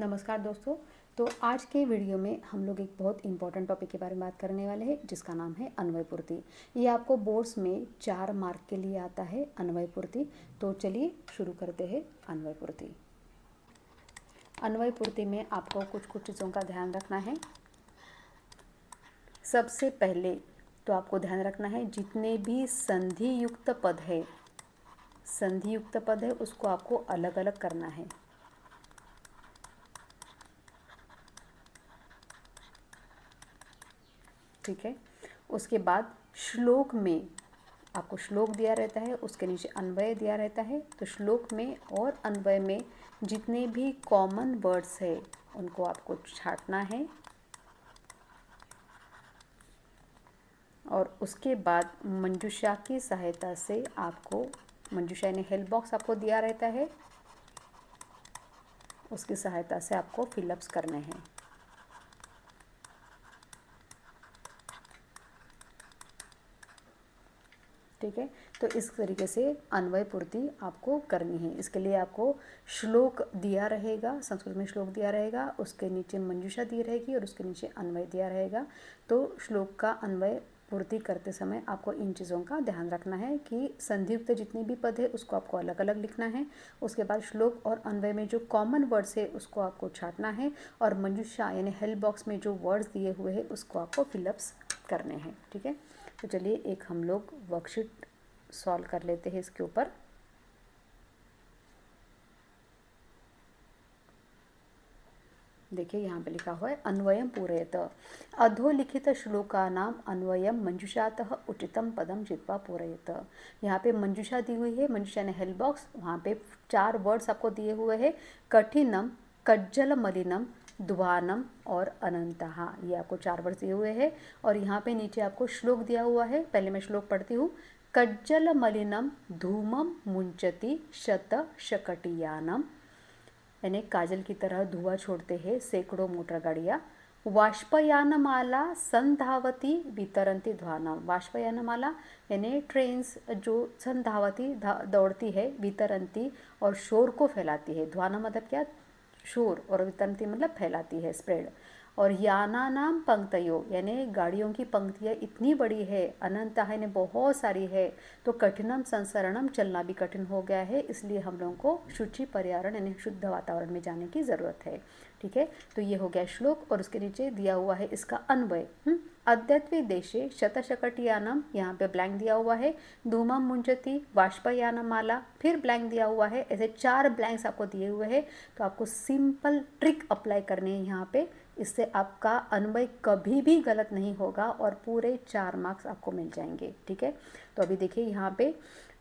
नमस्कार दोस्तों। तो आज के वीडियो में हम लोग एक बहुत इंपॉर्टेंट टॉपिक के बारे में बात करने वाले हैं, जिसका नाम है अन्वय पूर्ति। ये आपको बोर्ड्स में 4 मार्क के लिए आता है अन्वय पूर्ति। तो चलिए शुरू करते हैं अन्वय पूर्ति। अन्वय पूर्ति में आपको कुछ चीज़ों का ध्यान रखना है। सबसे पहले तो आपको ध्यान रखना है, जितने भी संधि युक्त पद है उसको आपको अलग अलग करना है। ठीक है। उसके बाद श्लोक में आपको श्लोक दिया रहता है, उसके नीचे अन्वय दिया रहता है। तो श्लोक में और अन्वय में जितने भी कॉमन वर्ड्स है उनको आपको छांटना है। और उसके बाद मंजूषा की सहायता से आपको, मंजूषा यानी हेल्प बॉक्स आपको दिया रहता है, उसकी सहायता से आपको फिलअप्स करने हैं। ठीक है। तो इस तरीके से अन्वय पूर्ति आपको करनी है। इसके लिए आपको श्लोक दिया रहेगा, संस्कृत में श्लोक दिया रहेगा, उसके नीचे मंजूषा दी रहेगी और उसके नीचे अन्वय दिया रहेगा। तो श्लोक का अन्वय पूर्ति करते समय आपको इन चीज़ों का ध्यान रखना है कि संधियुक्त जितने भी पद है उसको आपको अलग अलग लिखना है। उसके बाद श्लोक और अन्वय में जो कॉमन वर्ड्स है उसको आपको छांटना है, और मंजूषा यानी हेल्प बॉक्स में जो वर्ड्स दिए हुए हैं उसको आपको फिलअप्स करने हैं। ठीक है। तो चलिए एक हम लोग वर्कशीट सॉल्व कर लेते हैं इसके ऊपर। देखिए यहाँ पे लिखा हुआ है अन्वयम पूरयत। अधोलिखित श्लोकानाम अन्वयम मंजूषातः उचितम पदम जित्वा पूरयत। यहाँ पे मंजूषा दी हुई है, मंजूषा ने हेल्प बॉक्स, वहाँ पे 4 वर्ड्स आपको दिए हुए हैं, कठिनम, कज्जल मलिनम, द्वानम और अनंतहा। ये आपको 4 वर्ड्स दिए हुए हैं। और यहाँ पे नीचे आपको श्लोक दिया हुआ है। पहले मैं श्लोक पढ़ती हूँ। कज्जल मलिनम धूमम मुंचति शत शकटियानम, यानी काजल की तरह धुआं छोड़ते हैं सैकड़ों मोटर गाड़ियाँ। वाष्पयानमाला संधावती वितरंती ध्वानम। वाष्पयानमाला यानी ट्रेन्स जो संधावती दौड़ती है, वितरंती और शोर को फैलाती है। ध्वानम मतलब क्या? शोर, और वितरंती मतलब फैलाती है, स्प्रेड। और याना नाम पंक्तयो यानी गाड़ियों की पंक्तियाँ इतनी बड़ी है, अनंत है ने बहुत सारी है। तो कठिनम संसरणम, चलना भी कठिन हो गया है, इसलिए हम लोगों को शुचि पर्यावरण यानी शुद्ध वातावरण में जाने की ज़रूरत है। ठीक है। तो ये हो गया श्लोक, और उसके नीचे दिया हुआ है इसका अन्वय। अद्यत्वे देशे शतशकटियानम, यहाँ पे ब्लैंक दिया हुआ है। धूमम मुंचति, वाष्पयानमाला, फिर ब्लैंक दिया हुआ है। ऐसे 4 ब्लैंक्स आपको दिए हुए हैं। तो आपको सिंपल ट्रिक अप्लाई करनी है यहाँ पे, इससे आपका अन्वय कभी भी गलत नहीं होगा और पूरे 4 मार्क्स आपको मिल जाएंगे। ठीक है। तो अभी देखिए यहाँ पे,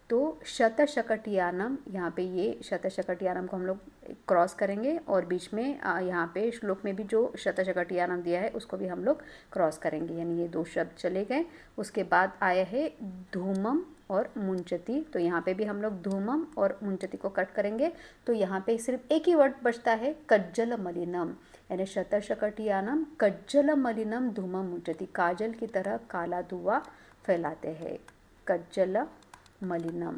तो शतशकटियानम, यहाँ पे ये शतशकटियानम को हम लोग क्रॉस करेंगे, और बीच में यहाँ पे श्लोक में भी जो शतशकटियानम दिया है उसको भी हम लोग क्रॉस करेंगे, यानी ये 2 शब्द चले गए। उसके बाद आया है धूमम और मुंचति, तो यहाँ पे भी हम लोग धूमम और मुंचति को कट करेंगे। तो यहाँ पे सिर्फ एक ही वर्ड बचता है, कज्जल मलिनम, यानी शतशकटियानम कज्जल मलिनम धूमम मुंचति, काजल की तरह काला धुआं फैलाते हैं, कज्जल मलिनम।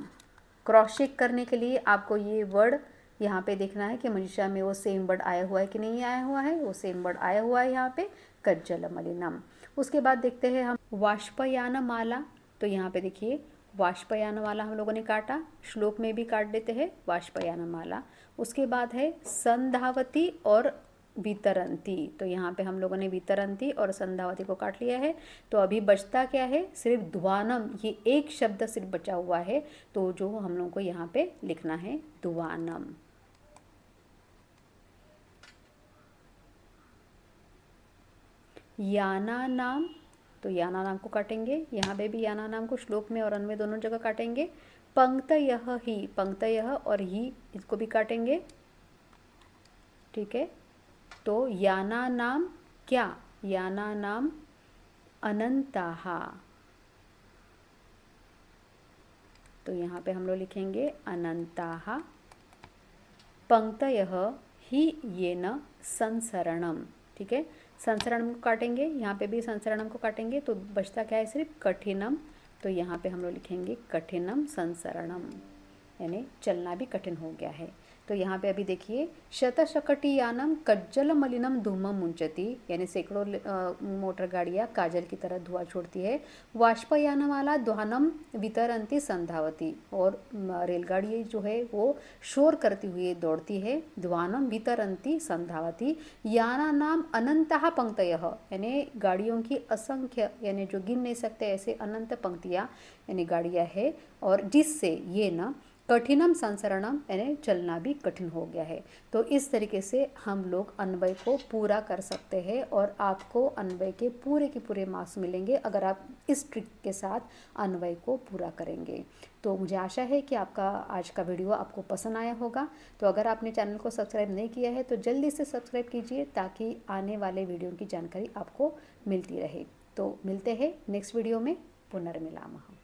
क्रॉस चेक करने के लिए आपको ये वर्ड यहाँ पे देखना है कि मंजूषा में वो सेम वर्ड आया हुआ है कि नहीं आया हुआ है। वो सेम वर्ड आया हुआ है यहाँ पे, कज्जल मलिनम। उसके बाद देखते हैं हम वाष्पयान माला। तो यहाँ पे देखिए वाष्पयान माला हम लोगों ने काटा, श्लोक में भी काट देते हैं वाष्पयान माला। उसके बाद है संधावती और वितरंती, तो यहाँ पे हम लोगों ने वितरंती और संधावती को काट लिया है। तो अभी बचता क्या है? सिर्फ ध्वानम, ये एक शब्द सिर्फ बचा हुआ है। तो जो हम लोगों को यहाँ पे लिखना है ध्वानम। याना नाम, तो याना नाम को काटेंगे, यहाँ पे भी याना नाम को श्लोक में और अन्वय दोनों जगह काटेंगे। पंक्तयः ही, पंक्तयः और ही इसको भी काटेंगे। ठीक है। तो याना नाम क्या? याना नाम अनंताहा, तो यहाँ पे हम लोग लिखेंगे अनंताहा। पंक्तयः ही येन संसरणम। ठीक है। संसरणम को काटेंगे, यहाँ पे भी संसरणम को काटेंगे। तो बचता क्या है? सिर्फ कठिनम, तो यहाँ पे हम लोग लिखेंगे कठिनम संसरणम, यानी चलना भी कठिन हो गया है। तो यहाँ पे अभी देखिए, शतशकटियानम कज्जल मलिनम धूमम मुंचती, यानी सैकड़ों मोटर गाड़ियाँ काजल की तरह धुआं छोड़ती है। वाष्पयानमाला ध्वानम वितरंती संधावती, और रेलगाड़ी जो है वो शोर करती हुई दौड़ती है। ध्वानम वितरंती संधावती, याना नाम अनंतः पंक्तयः, यानी गाड़ियों की असंख्य, यानी जो गिन नहीं सकते ऐसे अनंत पंक्तियाँ यानी गाड़ियाँ है, और जिससे ये ना कठिनम संसरणम, यानी चलना भी कठिन हो गया है। तो इस तरीके से हम लोग अन्वय को पूरा कर सकते हैं, और आपको अन्वय के पूरे मार्क्स मिलेंगे अगर आप इस ट्रिक के साथ अन्वय को पूरा करेंगे। तो मुझे आशा है कि आपका आज का वीडियो आपको पसंद आया होगा। तो अगर आपने चैनल को सब्सक्राइब नहीं किया है तो जल्दी से सब्सक्राइब कीजिए, ताकि आने वाले वीडियो की जानकारी आपको मिलती रहे। तो मिलते हैं नेक्स्ट वीडियो में। पुनर्मिलामः।